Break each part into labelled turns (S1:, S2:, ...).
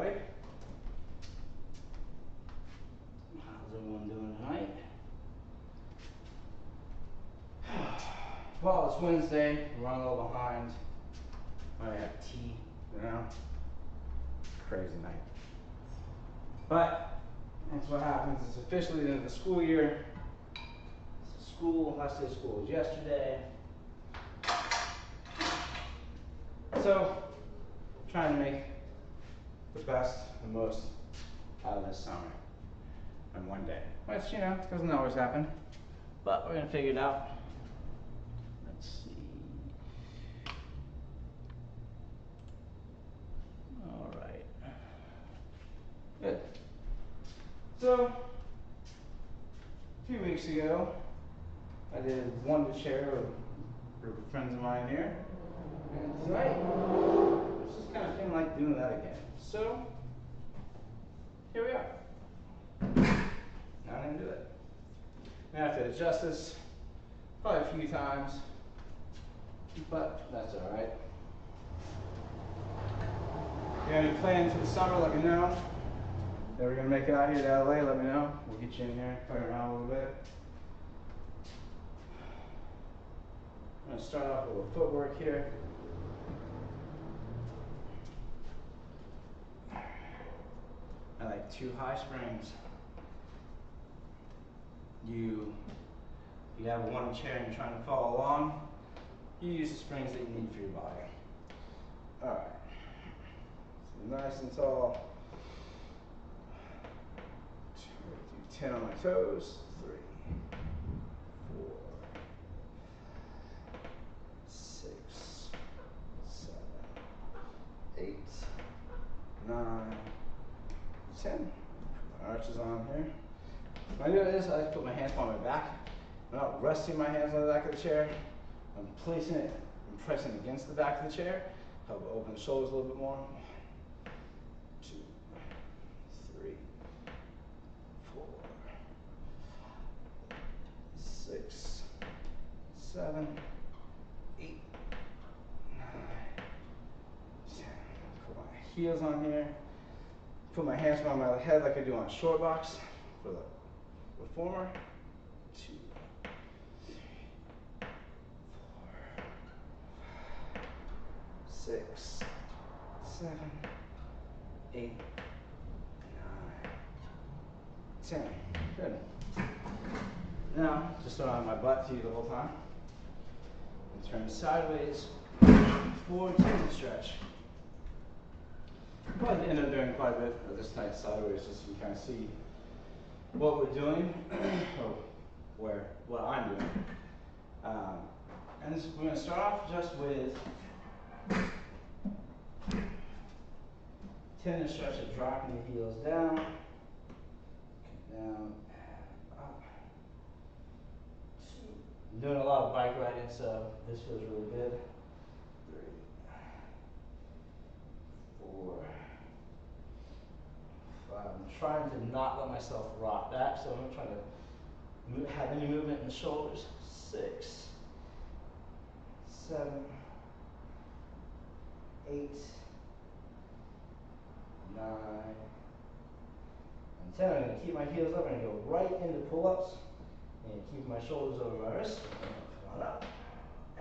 S1: everybody. How's everyone doing tonight? Well, it's Wednesday. We're running a little behind. I have tea, crazy night. But that's what happens. It's officially the end of the school year. Last day of school was yesterday. So, trying to make the best and most out of this summer in one day. Which, doesn't always happen. But we're going to figure it out. Let's see. Alright. Good. So, a few weeks ago, I did Wunda chair with a group of friends of mine here. And tonight, I was just kind of feeling like doing that again. So, here we are. Now I'm going to do it. I'm going to have to adjust this probably a few times, but that's alright. If you have any plans for the summer, let me know. If we're going to make it out here to LA, let me know. We'll get you in here, play around a little bit. I'm going to start off with a little footwork here. I like 2 high springs. You have a Wunda chair and you're trying to follow along, you use the springs that you need for your body. Alright. So nice and tall. 10 on my toes. 3, 4, 6, 7, 8, 9, 10. Put my arches on here. When I do this, I just put my hands on my back. I'm not resting my hands on the back of the chair. I'm placing it and pressing against the back of the chair. Help it open the shoulders a little bit more. 1, 2, 3, 4, 6, 7, 8, 9, 10. Put my heels on here. Put my hands behind my head like I do on a short box for the reformer. 2, 3, 4, 6, 7, 8, 9, 10. Good. Now, just throw on my butt to you the whole time. And turn sideways, forward tendon stretch. I'll probably end up doing quite a bit of this tight sideways just so you kind of see what we're doing, or what I'm doing. And we're going to start off just with tendon stretch of dropping the heels down, and up. 2. I'm doing a lot of bike riding, so this feels really good. 3, 4, 5. I'm trying to not let myself rock back, so I'm not trying to have any movement in the shoulders. 6, 7, 8, 9, and 10. I'm going to keep my heels up. I'm going to go right into pull-ups and keep my shoulders over my wrist. Come on up.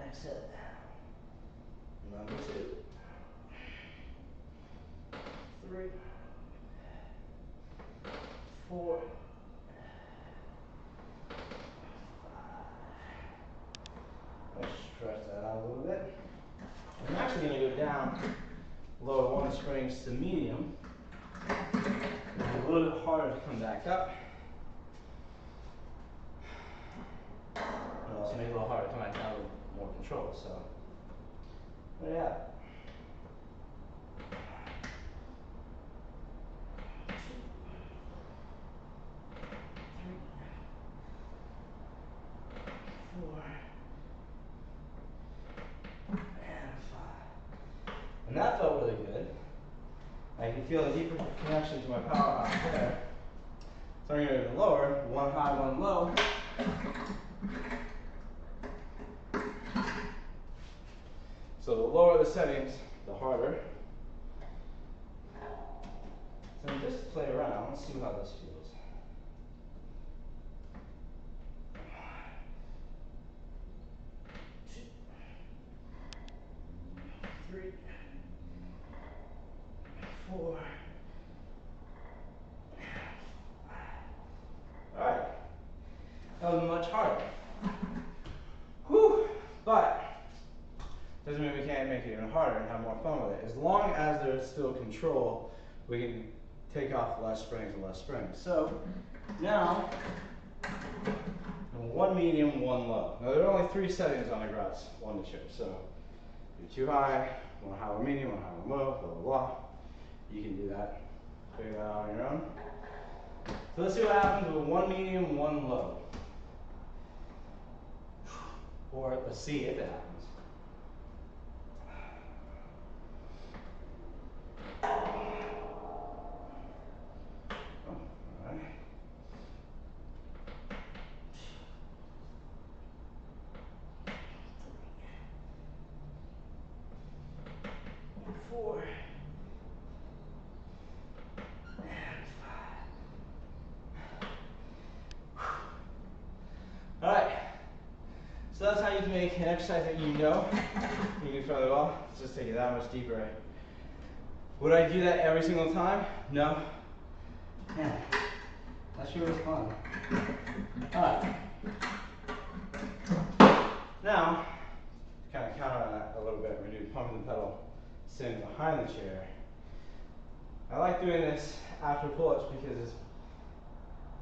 S1: Exhale down. Number 2, 3, 4, 5. Let's stretch that out a little bit. I'm actually going to go down, lower one springs to medium. It's a little bit harder to come back up. And also make it a little harder to come back down with more control. So, there you have it. 2, 3, 4, and 5. And that felt really good. I can feel a deeper connection to my powerhouse there. So I'm going to go lower, 1 high, 1 low. So the lower the settings, the harder. just play around. Let's see how this feels. 2, 3, 4. All right. That was much harder. Whew. But doesn't mean we can't make it even harder and have more fun with it. As long as there's still control, we can take off less springs and less springs. So now, 1 medium, 1 low. Now there are only 3 settings on the grots, 1 to chip. So if you're too high, want to have a medium, want to have a low, blah, blah, blah. You can do that. Figure that out on your own. So let's see what happens with 1 medium, 1 low. Or let's see if it happens. Alright. 4. Alright. So that's how you can make an exercise that you know you can fairly well. Let's just take it that much deeper. Would I do that every single time? No. Yeah. That sure was fun. Alright. Now, kind of counter that a little bit when you're pumping the pedal, sitting behind the chair. I like doing this after pull-ups because as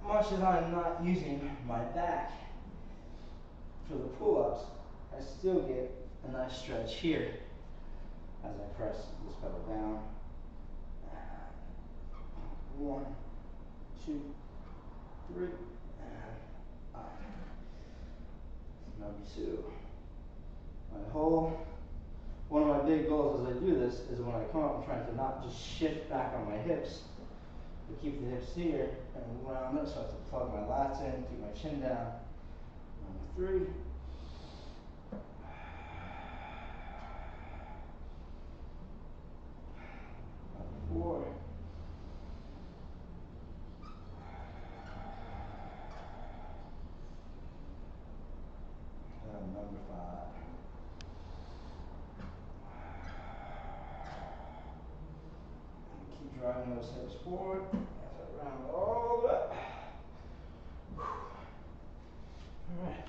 S1: much as I'm not using my back for the pull-ups, I still get a nice stretch here as I press this pedal down. 1, 2, 3, and up. Number 2. One of my big goals as I do this is when I come up, I'm trying to not just shift back on my hips, but keep the hips here and round up so I have to plug my lats in, keep my chin down. Number 3. Number 4. And number 5. And keep driving those hips forward as I round all the way up. Alright.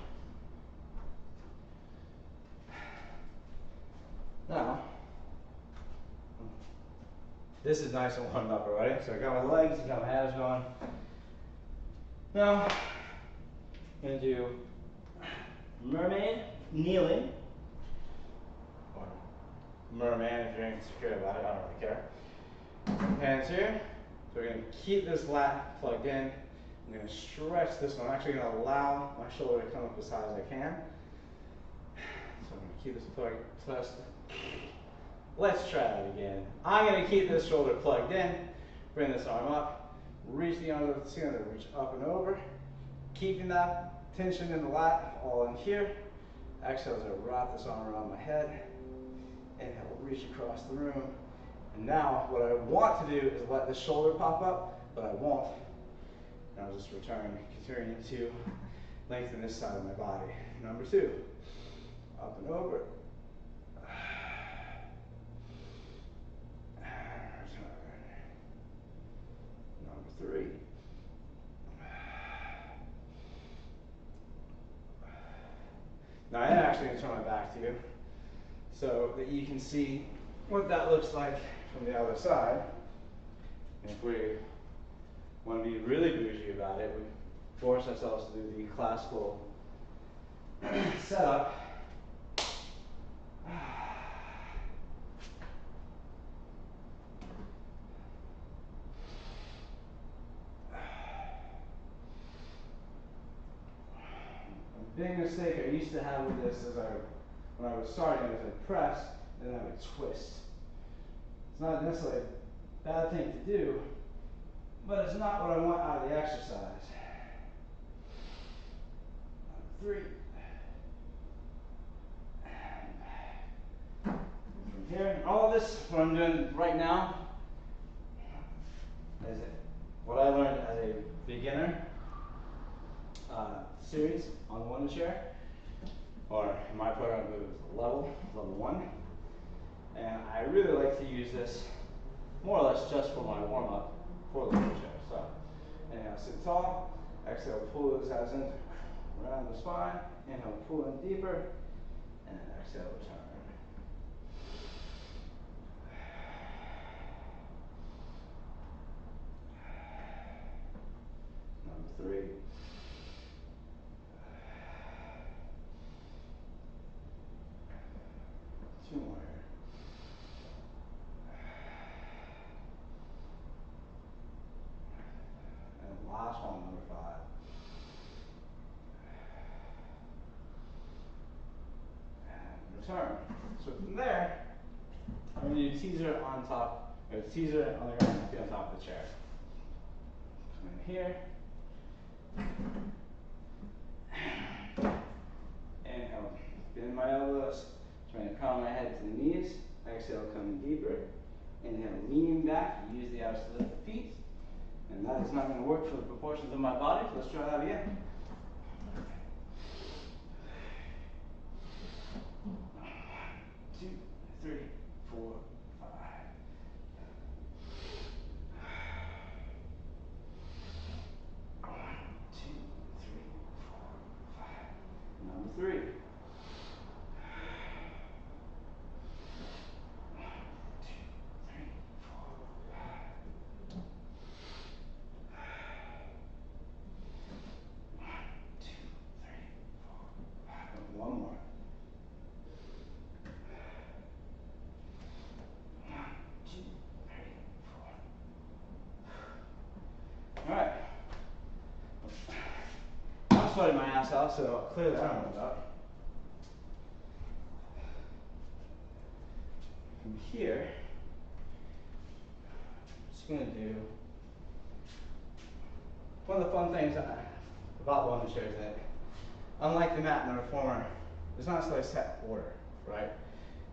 S1: Now, this is nice and warmed up already. So I got my legs, I got my abs going. Now, I'm going to do mermaid kneeling, or merman if you're insecure about it, I don't really care. Hands here. So we're going to keep this lat plugged in. I'm going to stretch this one. I'm actually going to allow my shoulder to come up as high as I can. So I'm going to keep this plug pressed. Let's try that again. I'm going to keep this shoulder plugged in. Bring this arm up. Reach the arm up to the ceiling. Reach up and over. Keeping that tension in the lat all in here. Exhale as I wrap this arm around my head. Inhale, reach across the room. And now what I want to do is let the shoulder pop up, but I won't. And I'll just continuing to lengthen this side of my body. Number 2, up and over. Number 3. Now I am actually going to turn my back to you so that you can see what that looks like from the other side. And if we want to be really bougie about it, we force ourselves to do the classical setup. A big mistake I used to have with this is when I was starting is I press and then I would twist. It's not necessarily a bad thing to do, but it's not what I want out of the exercise. Number 3. From here, all of this, what I'm doing right now, is what I learned as a beginner series on the Wunda chair, or in my program it was level 1. And I really like to use this more or less just for my warm up for the Wunda chair. So, inhale, sit tall, exhale, pull those abs in around the spine, inhale, pull in deeper, and exhale, return. Number 3. 2 more here. And last one, number 5. And return. So from there, I'm going to do teaser on top, or teaser on the ground, be on top of the chair. Come in here. Inhale, bend my elbows, trying to crown my head to the knees. Exhale, coming deeper. Inhale, lean back, use the abs to lift the feet. And that is not going to work for the proportions of my body, so let's try that again. 2, 3, 4, 5. 1, 2, 3, 4, 5. Number 3. 1, 2, 3, 4, 5. 1, 2, 3, 4, 5. And one more. 1, 2, 3, 4. All right. I'm sweating my ass off, so clearly I don't know about. From here, I'm just going to do one of the fun things about the Wunda chair is that, unlike the mat and the reformer, there's not necessarily a set order, right,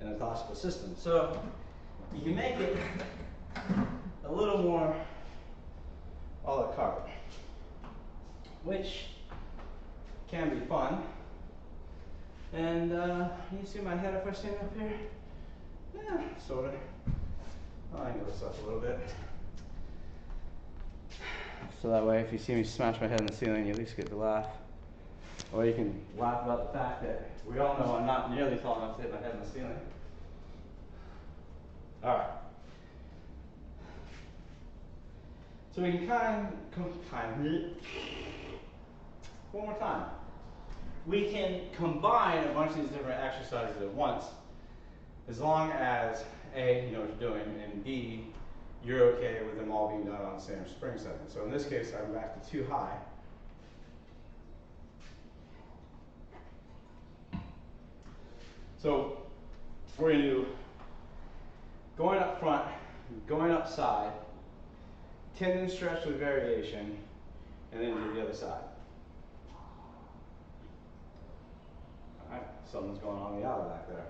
S1: in the classical system. So you can make it a little more a la carte, which can be fun. And you see my head if I stand up here? Yeah, sort of. I'll angle this up a little bit. So that way, if you see me smash my head in the ceiling, you at least get to laugh. Or you can laugh about the fact that we all know I'm not nearly tall enough to hit my head in the ceiling. All right. So we can one more time. We can combine a bunch of these different exercises at once, as long as A, you know what you're doing, and B, you're okay with them all being done on the same spring setting. So in this case, I'm back to 2 high. So we're going to do going up front, going up side, tendon stretch with variation, and then do the other side. All right, something's going on in the alley back there.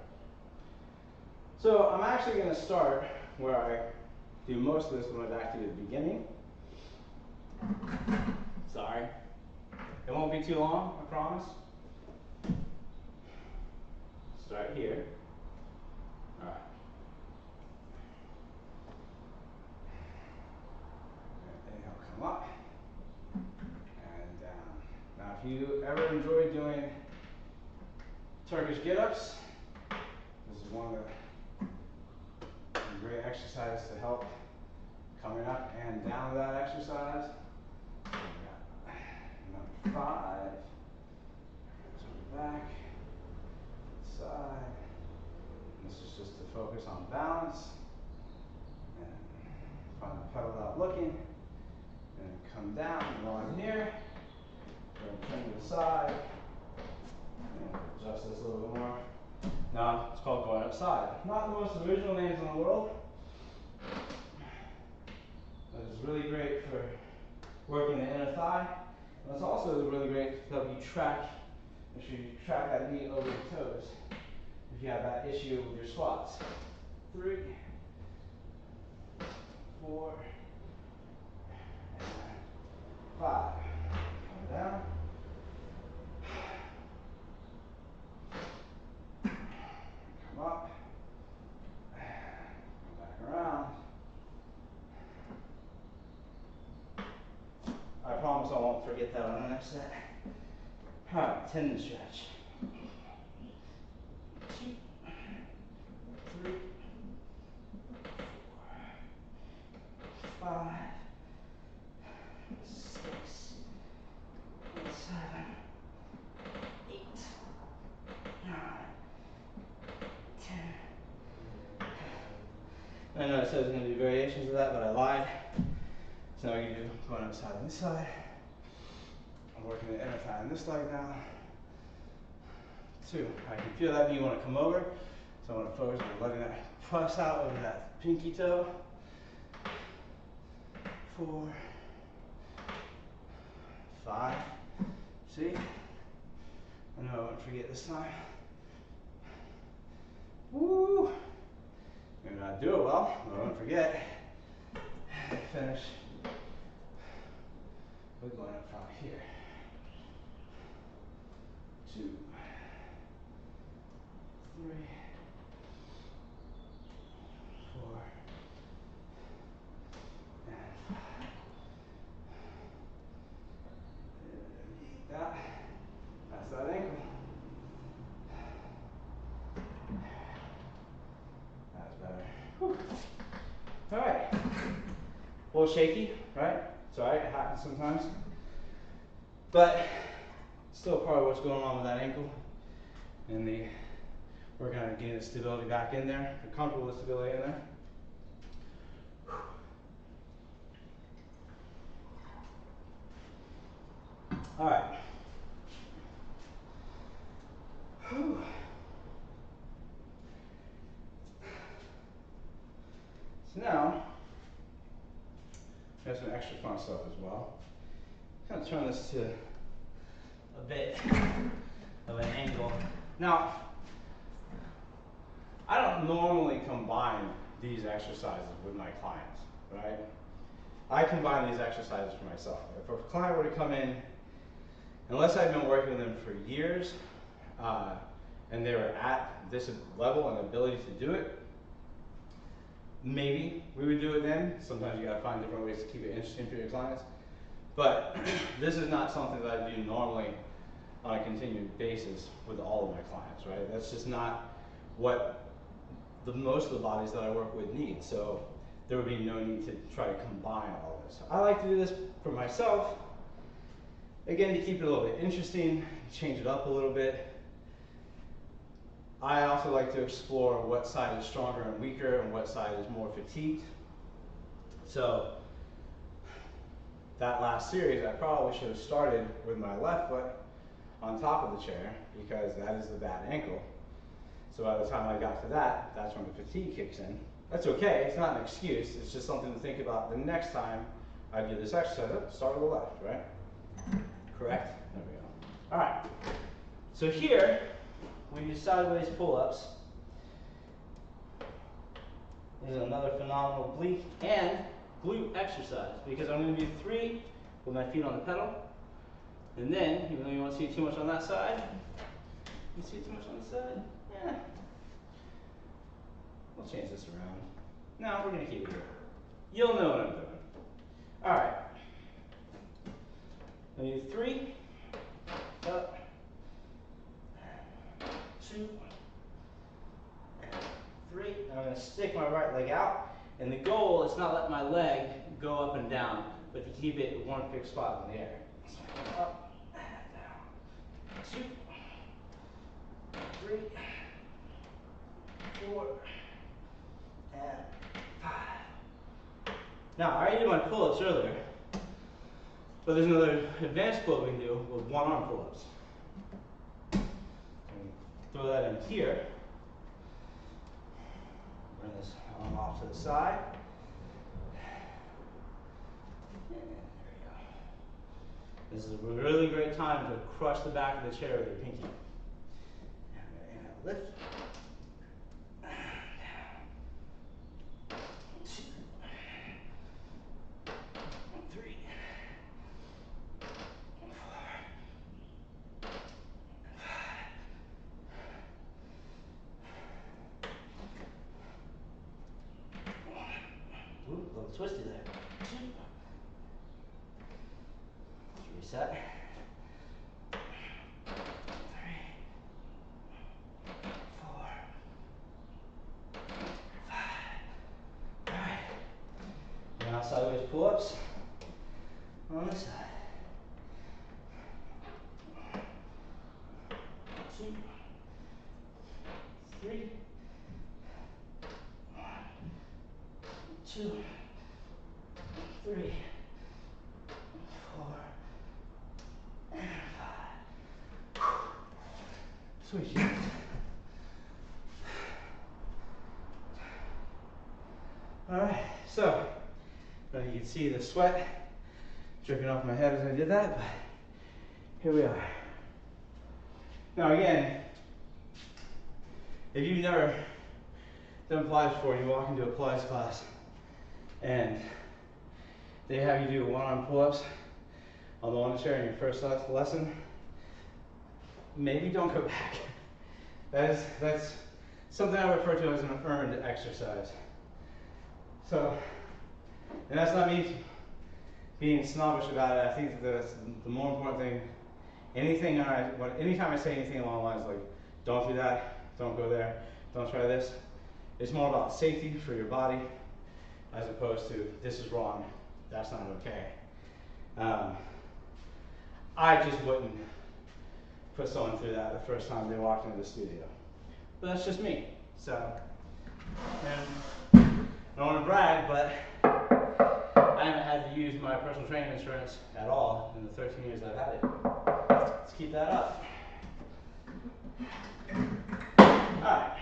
S1: So I'm actually going to start where I do most of this going back to the beginning. Sorry. It won't be too long, I promise. Start here. All right. Inhale, come up and down. Now, if you ever enjoy doing Turkish get-ups, this is one of the great exercises to help coming up and down with that exercise. Number 5. So back, side. This is just to focus on balance. And find the pedal without looking. And come down while I'm here. Turn to the side. And adjust this a little bit more. Now it's called going upside. Not the most original names in the world. But it's really great for working the inner thigh. And it's also really great to help you track, make sure you track that knee over your toes if you have that issue with your squats. 3, 4, get that on the next set. All right, tendon stretch. 2, 3, 4, 5, 6, 7, 8, 9, 10. I know I said there's going to be variations of that, but I lied. So now we can do one outside on this side. I'm working the inner thigh on this leg now. 2. I can feel that knee want to come over. So I want to focus on letting that press out over that pinky toe. 4, 5. See? I know I won't forget this time. Woo! Maybe not do it well, but I won't forget. Finish. We're going up front here. 2, 3, 4, and 5. That. That's that ankle. That's better. Whew. All right. A little shaky, right? It's all right. It happens sometimes. But still part of what's going on with that ankle. And we're kind of getting the stability back in there. If you're comfortable with the stability in there. All right. Whew. So now, we have some extra fun stuff as well. Kind of turn this to a bit of an angle. Now, I don't normally combine these exercises with my clients, right? I combine these exercises for myself. If a client were to come in, unless I've been working with them for years, and they were at this level and ability to do it, maybe we would do it then. Sometimes you gotta find different ways to keep it interesting for your clients. But this is not something that I do normally on a continued basis with all of my clients, right? That's just not what most of the bodies that I work with need. So there would be no need to try to combine all this. I like to do this for myself, again, to keep it a little bit interesting, change it up a little bit. I also like to explore what side is stronger and weaker and what side is more fatigued. So that last series, I probably should have started with my left foot on top of the chair because that is the bad ankle. So by the time I got to that, that's when the fatigue kicks in. That's okay, it's not an excuse, it's just something to think about the next time I do this exercise. Start with the left, right? Correct? There we go. All right, so here, we do sideways pull-ups. This is another phenomenal oblique and glute exercise because I'm going to do 3 with my feet on the pedal. And then, even though you won't see too much on that side, you see too much on this side? Yeah. We'll change this around. No, we're going to keep it here. You'll know what I'm doing. All right. I do 3, up, 2, 3. I'm going to stick my right leg out. And the goal is not let my leg go up and down, but to keep it in one fixed spot in the air. So up and down. 2, 3, 4, and 5. Now, I already did my pull-ups earlier, but there's another advanced pull-up we can do with one-arm pull-ups. Throw that in here. Bring this arm off to the side. And there we go. This is a really great time to crush the back of the chair with your pinky. And I'm going to lift. Ooh, a little twisty there. 2, 3, Reset. 3, 4, 5. All right. Now sideways pull-ups on this side. 2, 3, 1, 2, 3, 4, and 5. Switch it. All right, so now you can see the sweat dripping off my head as I did that, but here we are. Now again, if you've never done Pilates before, you walk into a Pilates class and they have you do one-arm pull-ups on the Wunda chair in your first lesson, maybe don't go back. That's something I refer to as an earned exercise. So, and that's not me being snobbish about it. I think that that's the more important thing. Anytime I say anything along the lines like, don't do that, don't go there, don't try this, it's more about safety for your body as opposed to this is wrong, that's not okay. I just wouldn't put someone through that the first time they walked into the studio. But that's just me. So, and I don't want to brag, but I haven't had to use my personal training insurance at all in the 13 years I've had it. Let's keep that up. Alright.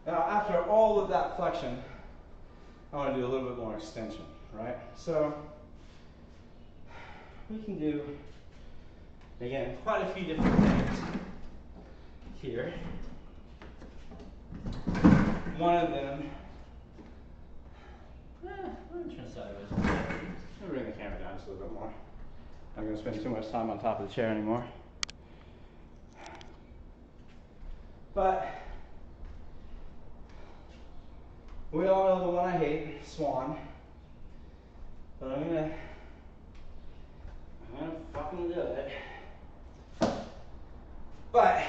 S1: Now after all of that flexion, I want to do a little bit more extension, right? So we can do, again, quite a few different things here. One of them, let me turn sideways. Let me bring the camera down just a little bit more. I'm going to spend too much time on top of the chair anymore. But we all know the one I hate, swan. But I'm gonna fucking do it. But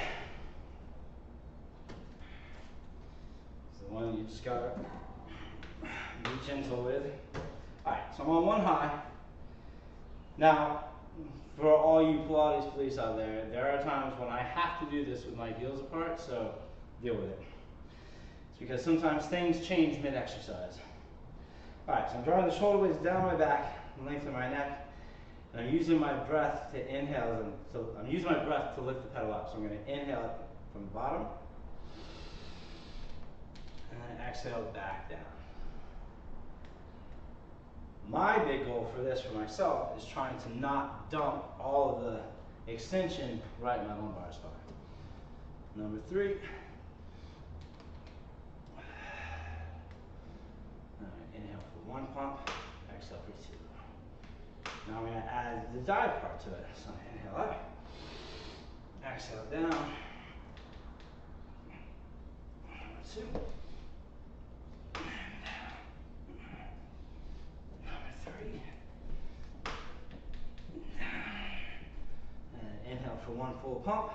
S1: it's the one you just gotta be gentle with. Alright, so I'm on one high. Now, for all you Pilates police out there, there are times when I have to do this with my heels apart, so deal with it. It's because sometimes things change mid-exercise. Alright, so I'm drawing the shoulder blades down my back, the length of my neck, and I'm using my breath to inhale, I'm using my breath to lift the pedal up. So I'm going to inhale it from the bottom, and then exhale back down. My big goal for this for myself is trying to not dump all of the extension right in my lumbar spine. Number 3. Inhale for 1 pump, exhale for 2. Now I'm going to add the dive part to it. So inhale up, exhale down. Number 2. And down. Number 3. And inhale for 1 full pump.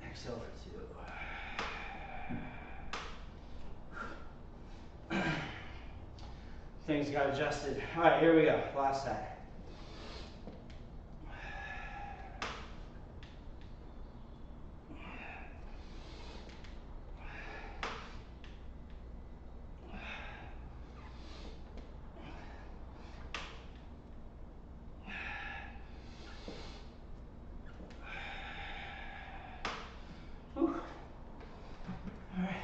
S1: Exhale for 2. Things got adjusted. All right, here we go. Last side. Whew. All right.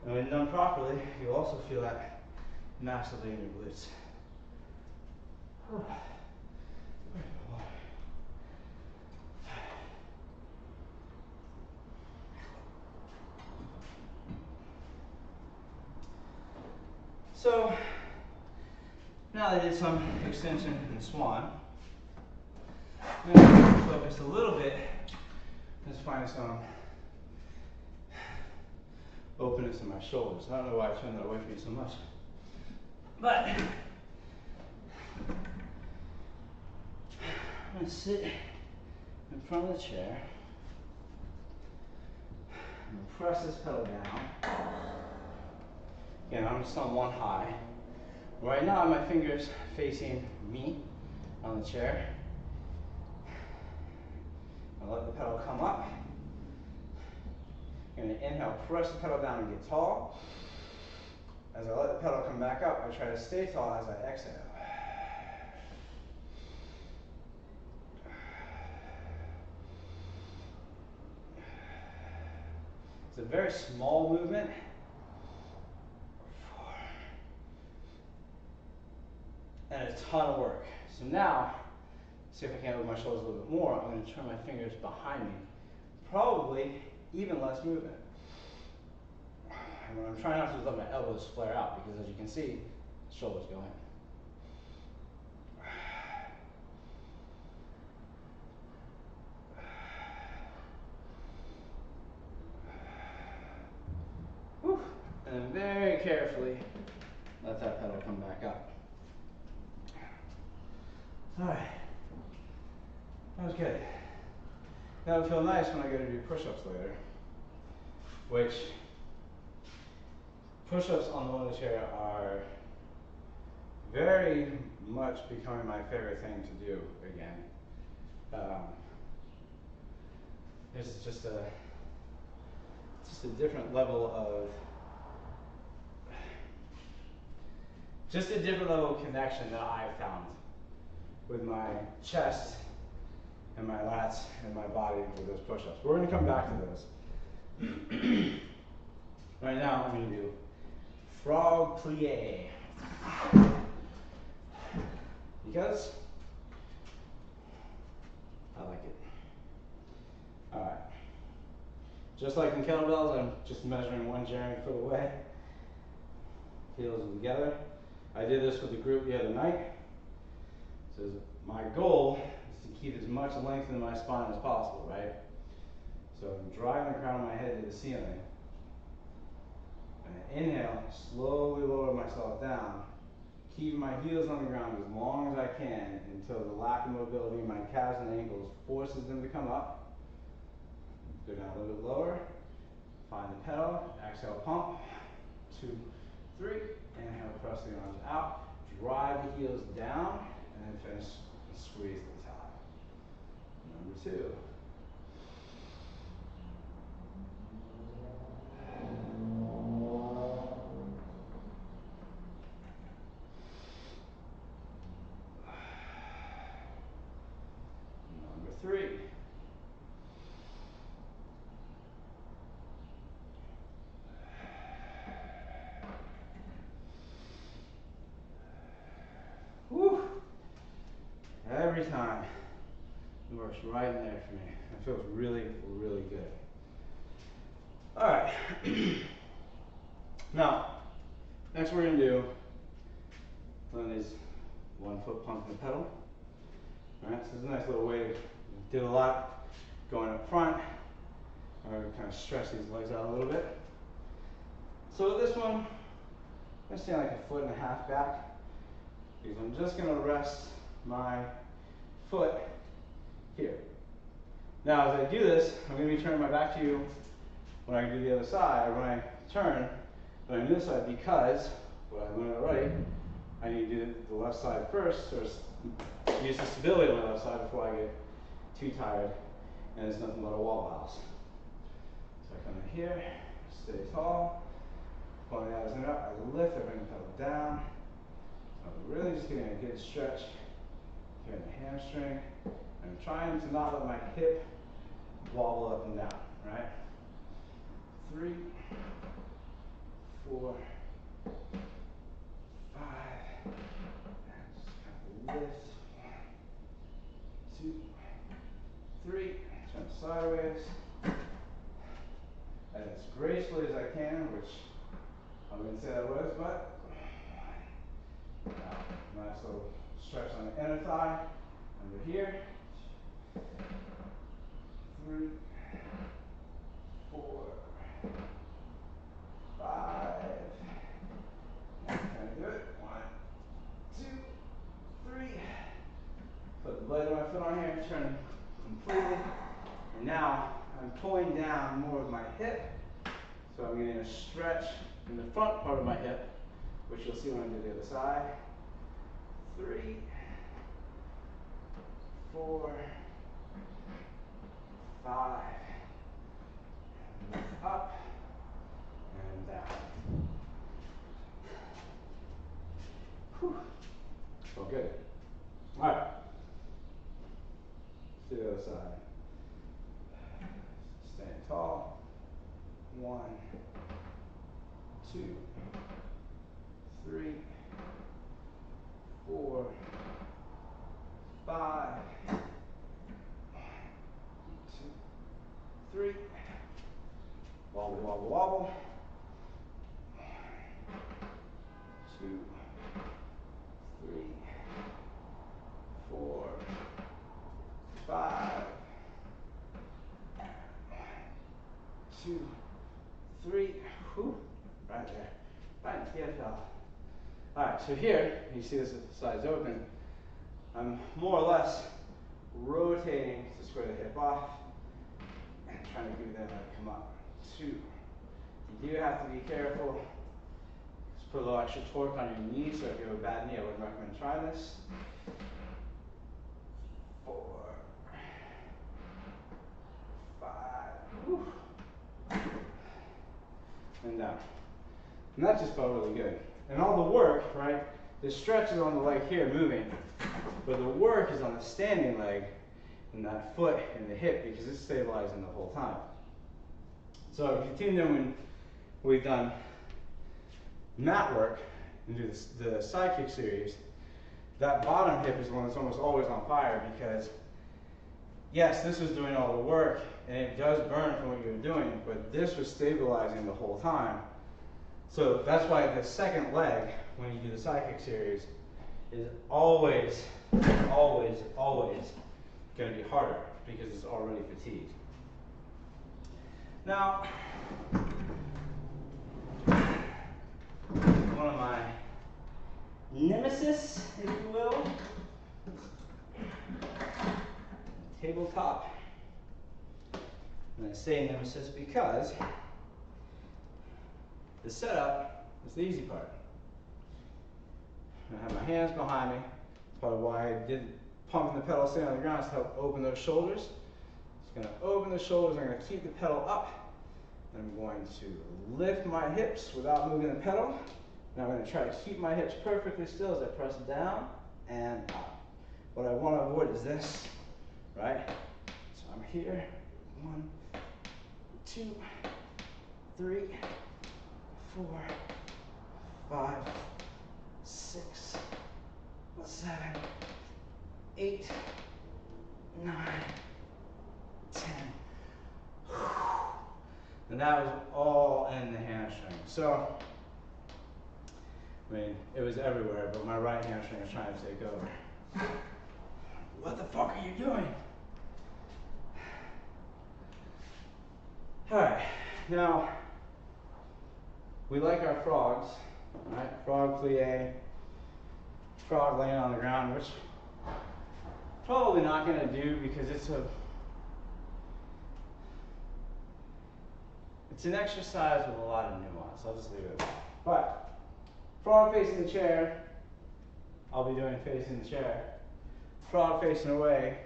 S1: And when done properly, you also feel that massively in your glutes. So now that I did some extension in swan, I'm going to focus a little bit. Let's find some openness in my shoulders. I don't know why I turned that away from me so much. But I'm gonna sit in front of the chair. I'm gonna press this pedal down. Again, I'm just on one high. Right now, my fingers facing me on the chair. I'll let the pedal come up. I'm gonna inhale, press the pedal down and get tall. As I let the pedal come back up, I try to stay tall as I exhale. It's a very small movement. 4. And a ton of work. So now, see if I can move my shoulders a little bit more. I'm going to turn my fingers behind me. Probably even less movement. And what I'm trying not to do is let my elbows flare out because as you can see, the shoulders go in. Whew. And then very carefully let that pedal come back up. All right, that was good. That'll feel nice when I go to do push-ups later, which push-ups on the Wunda chair are very much becoming my favorite thing to do again. It's just a different level of connection that I've found with my chest and my lats and my body with those push-ups. We're going to come back to those. Right now I'm going to do frog plie. Because I like it. All right. Just like in kettlebells, I'm just measuring one Jeremy foot away. Heels together. I did this with the group the other night. So my goal is to keep as much length in my spine as possible, right? So I'm driving the crown of my head to the ceiling. And I inhale, slowly lower myself down, keep my heels on the ground as long as I can until the lack of mobility in my calves and ankles forces them to come up. Go down a little bit lower, find the pedal, exhale, pump, 2, 3, inhale, press the arms out, drive the heels down, and then finish and squeeze the top. Number 2. Number 3. Whew. Every time it works right in there for me. It feels really, really good. All right. Now, next we're going to do one is 1 foot pump the pedal. All right, so it's a nice little way to did a lot going up front. Or kind of stretch these legs out a little bit. So with this one, I'm going to stand like 1.5 foot back because I'm just going to rest my foot here. Now, as I do this, I'm going to be turning my back to you when I do the other side, or when I turn, when I do this side, because what I learned already, I need to do the left side first, or use the stability on my left side before I get too tired, and it's nothing but a wall bounce. So I come in here, stay tall, pull the abs up, I lift, I bring the pedal down. I'm really just getting a good stretch here in the hamstring. I'm trying to not let my hip wobble up and down, right? 3, 4, 5, and just kind of lift. 1, 2, 3, turn sideways. And as gracefully as I can, which I wouldn't say that was, but nice little stretch on the inner thigh, under here. 3, 4, 5. Now can I do it? 1, turn completely. And now I'm pulling down more of my hip. So I'm getting a stretch in the front part of my hip, which you'll see when I do the other side. 3, 4, 5. Move up and down. Whew. Oh, good. All right. Let's do the other side. Stand tall. 1, 2, 3, 4, 5. 1, 2, 3. Wobble, wobble, wobble. 1, 2, 3, 4, 5. 1, 2, 3. Whew. Right there. Right, get it off. All right, so here, you see this side's open. I'm more or less rotating to square the hip off and trying to give that leg come up. 2. You do have to be careful. Just put a little extra torque on your knee, so if you have a bad knee, I wouldn't recommend trying this. 4, 5. Whew. And down. And that just felt really good. And all the work, right, the stretch is on the leg here moving, but the work is on the standing leg and that foot and the hip because it's stabilizing the whole time. So if you tuned in when we've done mat work and do the side kick series, that bottom hip is the one that's almost always on fire because, yes, this was doing all the work and it does burn from what you were doing, but this was stabilizing the whole time. So that's why the second leg, when you do the side kick series, is always, always, always going to be harder because it's already fatigued. Now, one of my nemesis, if you will, tabletop. And I say nemesis because the setup is the easy part. I have my hands behind me. Part of why I did pumping the pedal staying on the ground is to help open those shoulders. It's going to open the shoulders. I'm going to keep the pedal up. I'm going to lift my hips without moving the pedal. And I'm going to try to keep my hips perfectly still as I press down and up. What I want to avoid is this, right? So I'm here. 1, 2, 3, 4, 5, 6, 7, 8, 9, 10. And that was all in the hamstring. So, I mean, it was everywhere, but my right hamstring was trying to take over. What the fuck are you doing? All right, now, we like our frogs, right? Frog plie, frog laying on the ground, which probably not going to do because it's an exercise with a lot of nuance. I'll just leave it at that. But frog facing the chair, I'll be doing facing the chair. Frog facing away,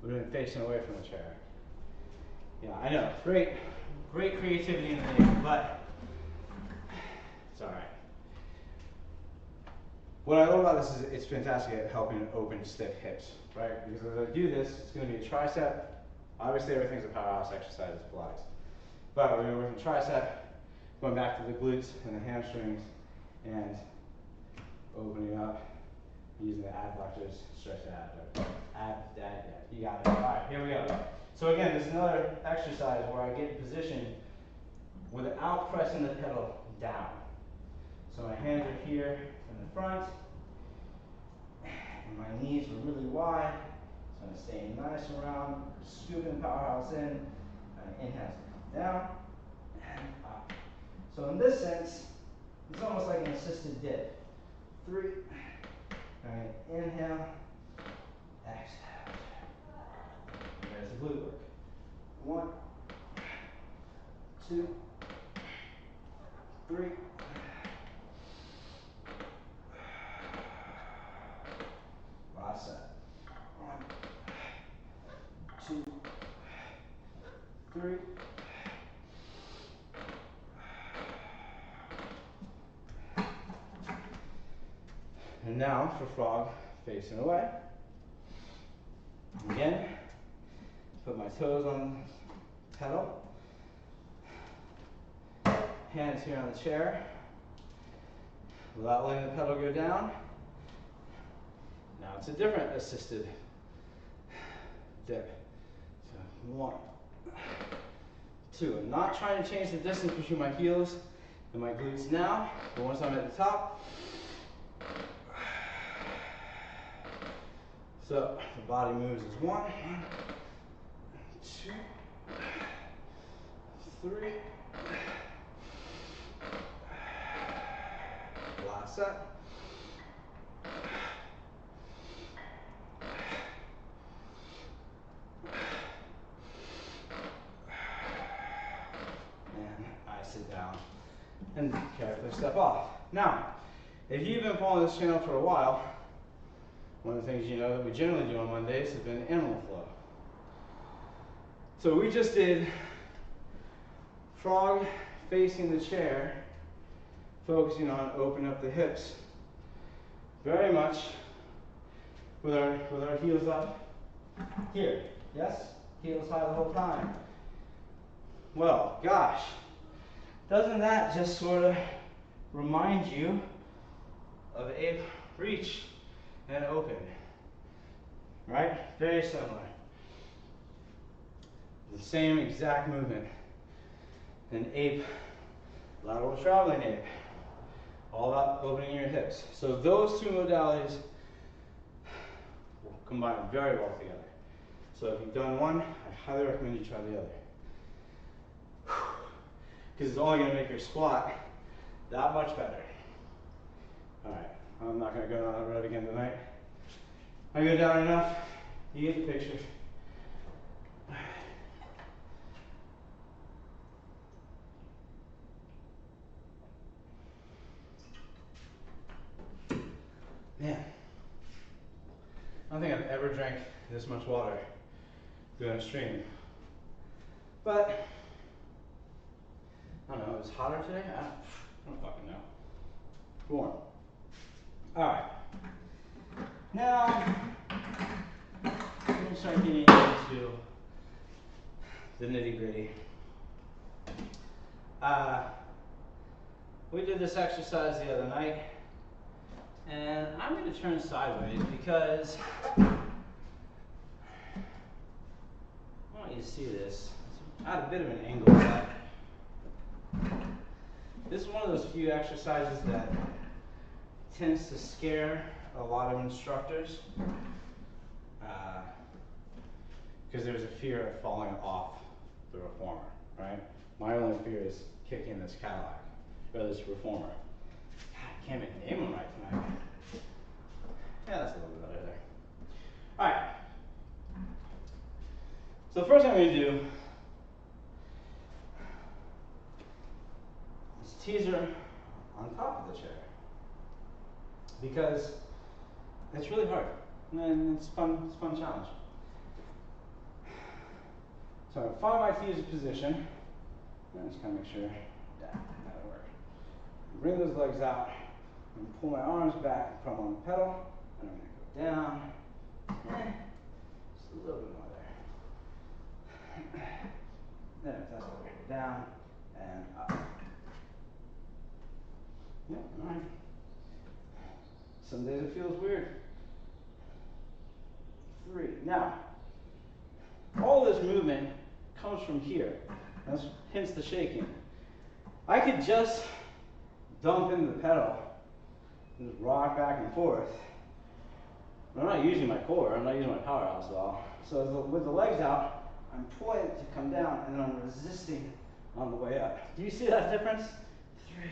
S1: we're doing facing away from the chair. Yeah, I know, great creativity in the name, but it's all right. What I love about this is it's fantastic at helping open stiff hips, right? Because as I do this, it's going to be a tricep. Obviously, everything's a powerhouse exercise, it's Pilates. But we're going to work on tricep, going back to the glutes and the hamstrings, and opening up, using the adductors, stretch the adductor. You got it. All right, here we go. So again, this is another exercise where I get in position without pressing the pedal down. So my hands are here in the front, and my knees are really wide. So I'm staying nice and round, scooping the powerhouse in, and inhale to come down and up. So in this sense, it's almost like an assisted dip. 3, and inhale, exhale. glute work. 1, 2, 3. Last set. 1, 2, 3. And now for frog facing away. Again, put my toes on the pedal. Hands here on the chair. Without letting the pedal go down. Now it's a different assisted dip. So 1, 2. I'm not trying to change the distance between my heels and my glutes now, but once I'm at the top, so the body moves as 1, 2, 3. Last set. And I sit down and carefully step off. Now, if you've been following this channel for a while, one of the things you know that we generally do on Mondays has been animal flow. So we just did frog facing the chair, focusing on opening up the hips, very much with our heels up here. Yes? Heels high the whole time. Well, gosh, doesn't that just sort of remind you of ape reach and open? Right? Very similar. The same exact movement. An ape, lateral traveling ape. All about opening your hips. So those two modalities will combine very well together. So if you've done one, I highly recommend you try the other. Because it's only going to make your squat that much better. Alright, I'm not going to go down that road again tonight. I go down enough, you get the picture. Man, I don't think I've ever drank this much water doing a stream. But, I don't know, it was hotter today? I don't fucking know. Warm. Alright. Now, we're going to start getting into the nitty gritty. We did this exercise the other night, and I'm going to turn sideways because I want you to see this. It's at a bit of an angle, but this is one of those few exercises that tends to scare a lot of instructors because there's a fear of falling off the reformer, right? My only fear is kicking this Cadillac, or this reformer. God, I can't even name them right tonight. Yeah, that's a little bit better there. Alright. So the first thing I'm going to do is teaser on top of the chair. Because it's really hard. And it's fun challenge. So I find my teaser position. And just kind of make sure, yeah, that'll work. Bring those legs out, and pull my arms back, put them on the pedal, and I'm going to go down, just a little bit more there. Then if that's better, down, and up. Yeah, all right. Some days it feels weird. 3. Now, all this movement comes from here. That's hence the shaking. I could just dump into the pedal and just rock back and forth. But I'm not using my core, I'm not using my powerhouse at all. So with the legs out, I'm pulling it to come down and then I'm resisting on the way up. Do you see that difference? 3,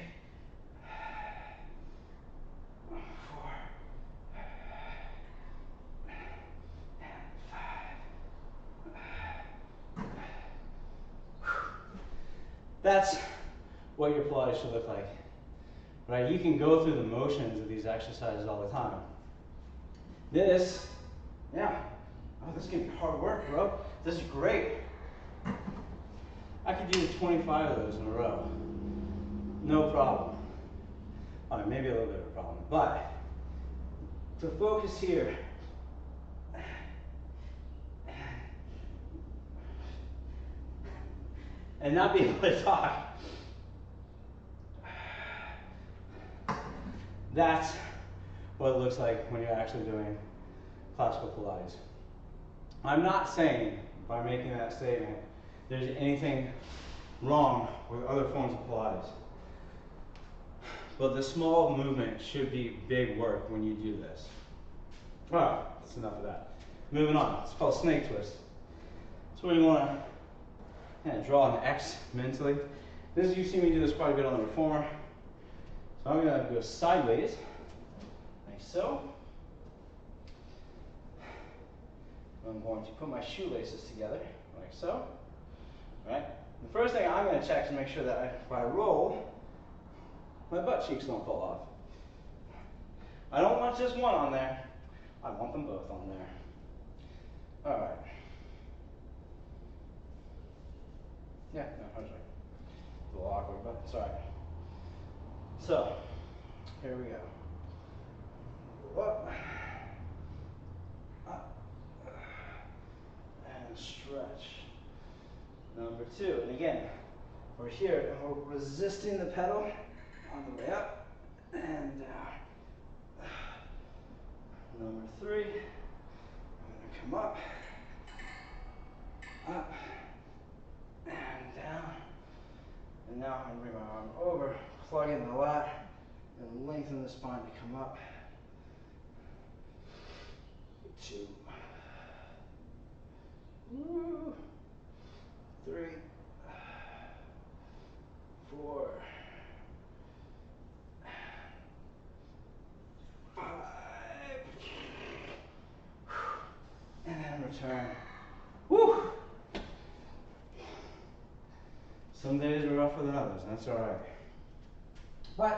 S1: 4, and 5, That's what your Pilates should look like, right? You can go through the motions of these exercises all the time. This, yeah, oh, this is gonna be hard work, bro. This is great. I could do 25 of those in a row, no problem. All right, maybe a little bit of a problem, but to focus here, and not be able to talk, that's what it looks like when you're actually doing classical Pilates. I'm not saying, by making that statement, there's anything wrong with other forms of Pilates. But the small movement should be big work when you do this. All right, that's enough of that. Moving on, it's called snake twist. So where you want to kind of draw an X mentally. This, you see me do this quite a bit on the reformer. So I'm going to go sideways, like so. I'm going to put my shoelaces together, like so. Right? The first thing I'm going to check to make sure that if I roll, my butt cheeks don't fall off. I don't want just one on there. I want them both on there. All right. Yeah, no, I was right. It's a little awkward, but it's all right. So, here we go. Up, up, and stretch. Number 2, and again, we're here and we're resisting the pedal on the way up and down. Number 3, I'm going to come up, and down. And now I'm going to bring my arm over, plug in the lat, and lengthen the spine to come up. 2, 3, 4, 5, and then return. Woo! Some days are rougher than others, that's all right. But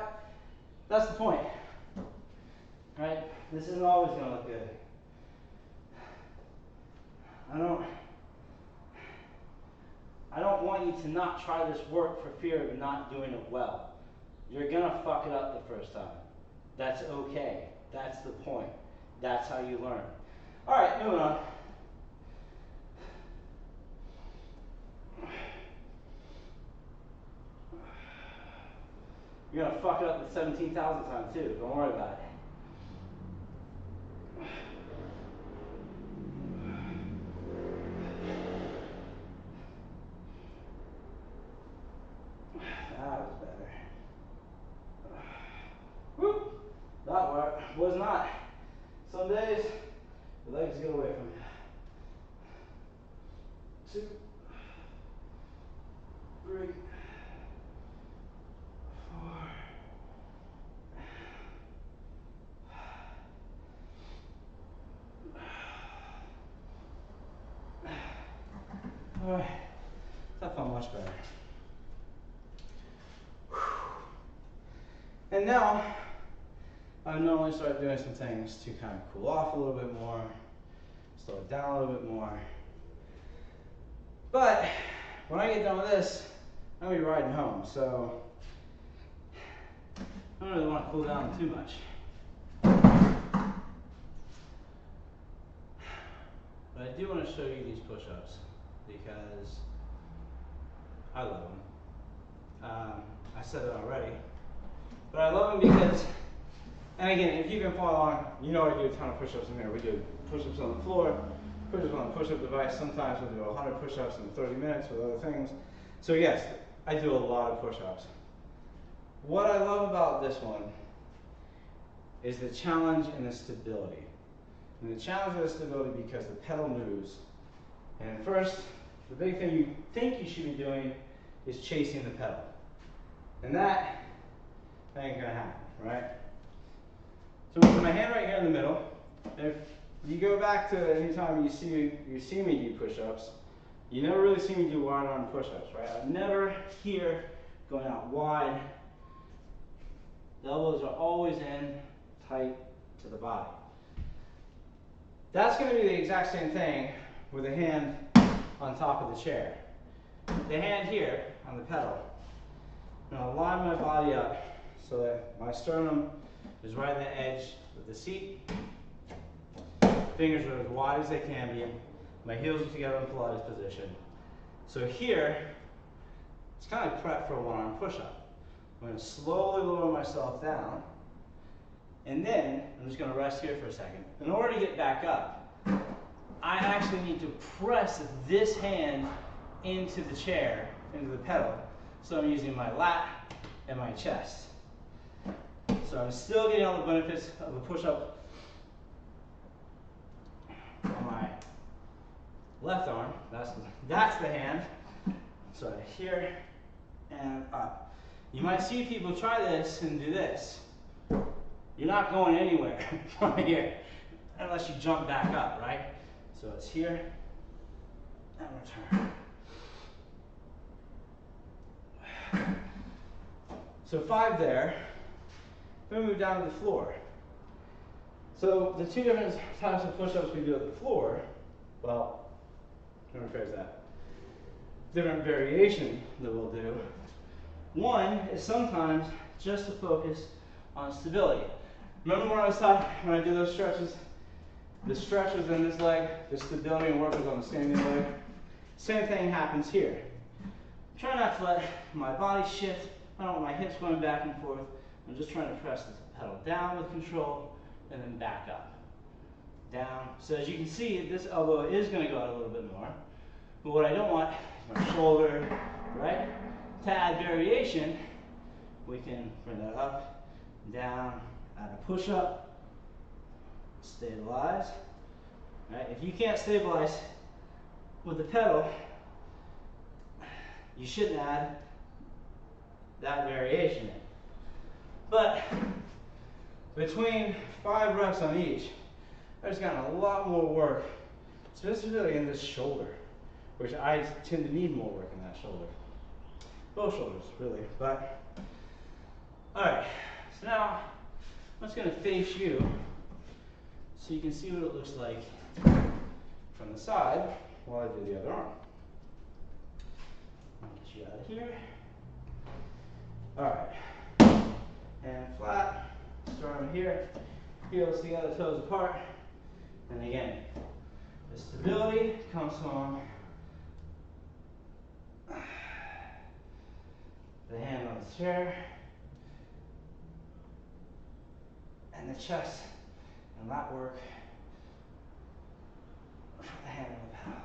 S1: that's the point, right? This isn't always going to look good. I don't want you to not try this work for fear of not doing it well. You're going to fuck it up the first time. That's okay. That's the point. That's how you learn. All right, moving on. You're going to fuck it up the 17,000th time too. Don't worry about it. That was better. Whoop. That was not. Some days, the legs get away from you. 2, 3, 4. All right, that felt much better. And now, I normally start doing some things to kind of cool off a little bit more, slow it down a little bit more. But when I get done with this, I'm gonna be riding home, so I don't really want to cool down too much. But I do want to show you these push-ups because I love them. I said it already, but I love them because, and again, if you can follow along, you know I do a ton of push-ups in there. We do push-ups on the floor, push-ups on the push-up device. Sometimes we'll do 100 push-ups in 30 minutes with other things. So yes, I do a lot of push-ups. What I love about this one is the challenge and the stability. And the challenge of the stability because the pedal moves. And first, the big thing you think you should be doing is chasing the pedal. And that ain't gonna happen, right? So with my hand right here in the middle, if you go back to any time you see me do push-ups, You never really see me do wide arm push-ups, right? I'm never here going out wide. The elbows are always in tight to the body. That's going to be the exact same thing with a hand on top of the chair. The hand here on the pedal, I'm going to line my body up so that my sternum is right on the edge of the seat. Fingers are as wide as they can be. My heels are together in Pilates position. So here, it's kind of prep for a one-arm push-up. I'm going to slowly lower myself down, and then I'm just going to rest here for a second. In order to get back up, I actually need to press this hand into the chair, into the pedal. So I'm using my lat and my chest. So I'm still getting all the benefits of a push-up on my left arm. That's the hand. So here and up. You might see people try this and do this. You're not going anywhere from here unless you jump back up, right? So it's here and return. So 5 there. Then we move down to the floor. So the two different types of push-ups we do at the floor, well, let me rephrase that. Different variation that we'll do. One is sometimes just to focus on stability. Remember when I was talking, when I do those stretches, the stretch was in this leg, the stability and work was on the standing leg. Same thing happens here. Try not to let my body shift. I don't want my hips going back and forth. I'm just trying to press the pedal down with control and then back up. Down. So as you can see, this elbow is going to go out a little bit more. But what I don't want is my shoulder, right? To add variation, we can bring that up, down, add a push-up, stabilize. Right? If you can't stabilize with the pedal, you shouldn't add that variation in. But between 5 reps on each, I've just gotten a lot more work, specifically in this shoulder, which I tend to need more work in that shoulder. Both shoulders, really. But, all right, so now I'm just going to face you so you can see what it looks like from the side while I do the other arm. I'll get you out of here. All right, and flat, sternum here, heels together, toes apart. And again, the stability comes from the hand on the chair and the chest and lat work from the hand on the pedal.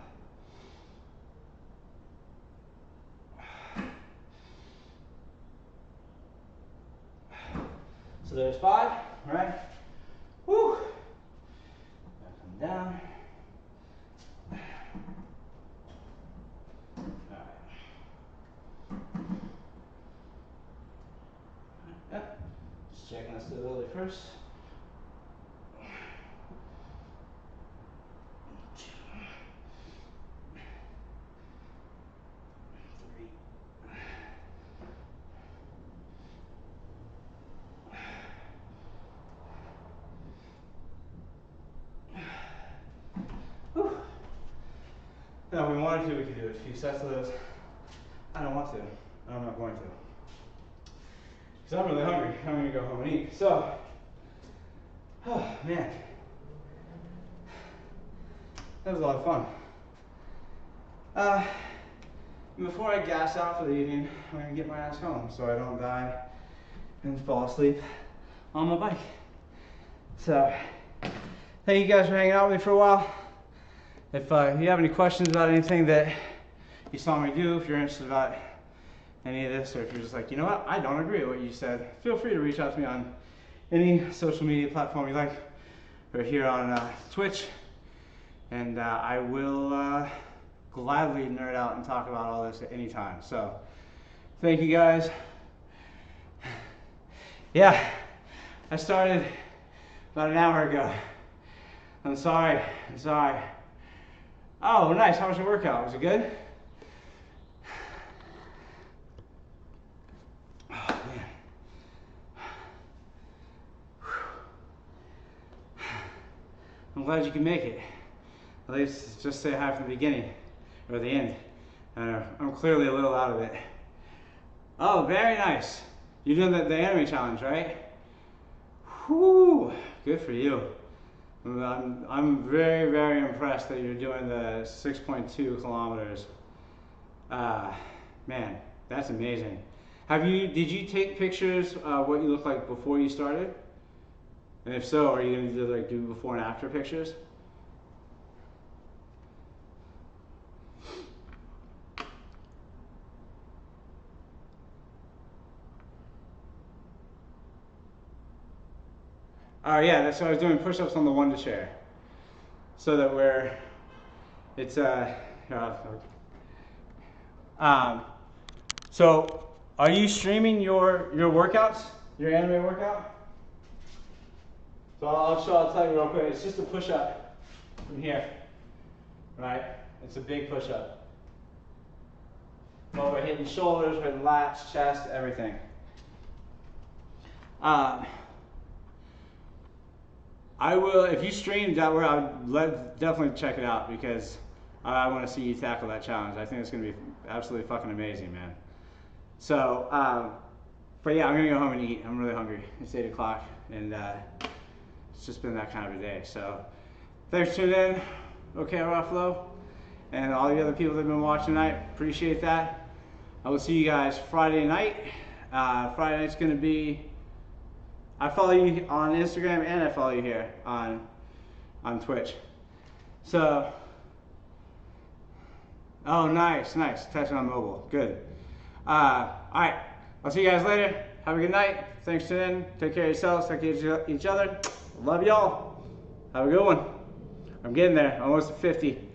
S1: So there's 5, right? Woo! Come down. All right. Yep. Just checking that stability first. 2, 3. Whew. Now, if we wanted to, we could do a few sets of those. I don't want to. I'm not going to. Because I'm really hungry. I'm going to go home and eat. So, oh man. That was a lot of fun. Before I gas out for the evening, I'm going to get my ass home so I don't die and fall asleep on my bike. So, thank you guys for hanging out with me for a while. If you have any questions about anything that you saw me do, if you're interested about any of this, or if you're just like, you know what, I don't agree with what you said, feel free to reach out to me on any social media platform you like, or here on Twitch, and I will gladly nerd out and talk about all this at any time. So, thank you guys. Yeah, I started about an hour ago. I'm sorry. Oh, nice. How was your workout? Was it good? Oh, man. I'm glad you can make it. At least just say hi from the beginning or the end. I'm clearly a little out of it. Oh, very nice. You're doing the anime challenge, right? Whoo, good for you. I'm very, very impressed that you're doing the 6.2 kilometers. Man, that's amazing. Did you take pictures of what you look like before you started? And if so, are you gonna do before and after pictures? Oh yeah, that's what I was doing, push-ups on the Wunda chair. So that it's so are you streaming your workouts, your anime workout? So I'll tell you real quick, it's just a push-up from here, right? It's a big push-up. Well, we're hitting shoulders, we're hitting lats, chest, everything. I will, if you stream that, I would definitely check it out because I want to see you tackle that challenge. I think it's going to be absolutely fucking amazing, man. So, but yeah, I'm going to go home and eat. I'm really hungry. It's 8 o'clock and it's just been that kind of a day. So, thanks for tuning in. Okay, Ruffalo. And all the other people that have been watching tonight, appreciate that. I will see you guys Friday night. Friday night's going to be, I follow you on Instagram and I follow you here on Twitch. So, oh nice, testing on mobile, good. All right, I'll see you guys later. Have a good night. Thanks for tuning in. Take care of yourselves, take care of each other. Love y'all. Have a good one. I'm getting there, almost to 50.